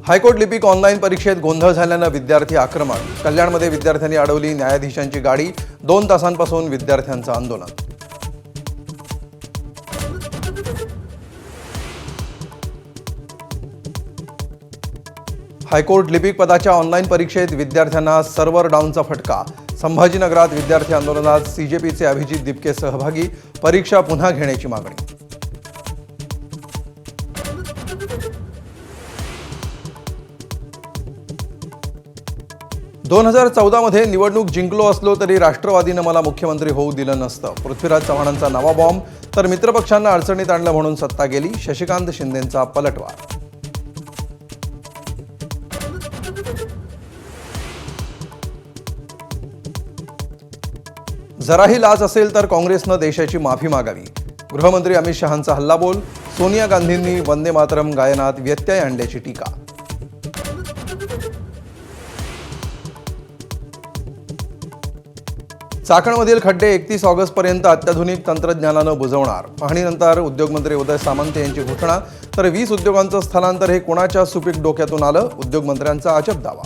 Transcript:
High court लिपिक online परीक्षेत गोंधळ झाल्यानं विद्यार्थी आक्रमक। कल्याणमध्ये विद्यार्थ्यांनी अडवली न्यायाधीशांची गाडी। 2 तासांपासून विद्यार्थ्यांचं आंदोलन। हायकोर्ट लिपिक पदाच्या ऑनलाईन परीक्षेत विद्यार्थ्यांना सर्व्हर डाऊनचा फटका। संभाजीनगरात विद्यार्थी आंदोलनात सीजेपीचे अभिजित दिपके सहभागी। परीक्षा पुन्हा घेण्याची मागणी। 2014 मध्ये निवडणूक जिंकलो असलो तरी राष्ट्रवादीनं मला मुख्यमंत्री होऊ दिलं नसतं। पृथ्वीराज चव्हाणांचा नवा बॉम्ब। तर मित्रपक्षांना अडचणीत आणलं म्हणून सत्ता गेली। शशिकांत शिंदेंचा पलटवार। जराही लाज असेल तर काँग्रेसनं देशाची माफी मागावी। गृहमंत्री अमित शहांचा हल्लाबोल। सोनिया गांधींनी वंदे मातरम गायनात व्यत्यय आणल्याची टीका। चाकणमधील खड्डे 31 ऑगस्टपर्यंत अत्याधुनिक तंत्रज्ञानानं बुजवणार। पाहणीनंतर उद्योगमंत्री उदय सामंत यांची घोषणा। तर 20 उद्योगांचं स्थलांतर हे कोणाच्या सुपीक डोक्यातून आलं? उद्योगमंत्र्यांचा अजब दावा।